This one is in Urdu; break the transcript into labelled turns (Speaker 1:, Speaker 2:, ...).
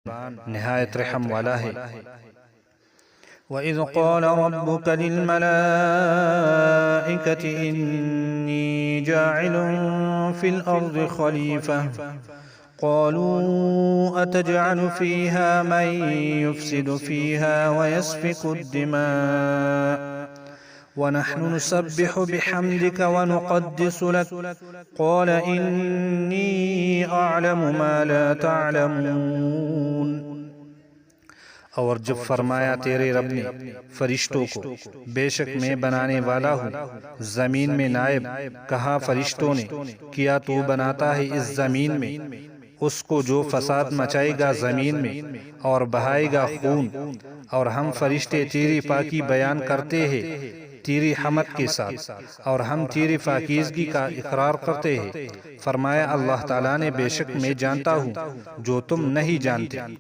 Speaker 1: نہایت رحم والا ہے۔ وَإِذْ قَالَ رَبُّكَ لِلْمَلَائِكَةِ إِنِّي جَاعِلٌ فِي الْأَرْضِ خَلِيفَةً قَالُوا أَتَجْعَلُ فِيهَا مَن يُفْسِدُ فِيهَا وَيَسْفِكُ الدِّمَاءَ وَنَحْنُ نُسَبِّحُ بِحَمْدِكَ وَنُقَدِّسُ لَكَ قَالَ إِنِّي أَعْلَمُ مَا لَا تَعْلَمُونَ۔ اور جب فرمایا تیرے رب نے فرشتوں کو بے شک میں بنانے والا ہوں زمین میں نائب، کہا فرشتوں نے کیا تو بناتا ہے اس زمین میں اس کو جو فساد مچائے گا زمین میں اور بہائے گا خون، اور ہم فرشتے تیری پاکی بیان کرتے ہیں تیری حمد کے ساتھ، اور ہم تیری پاکیزگی کا اقرار کرتے ہیں۔ فرمایا اللہ تعالیٰ نے بے شک میں جانتا ہوں جو تم نہیں جانتے۔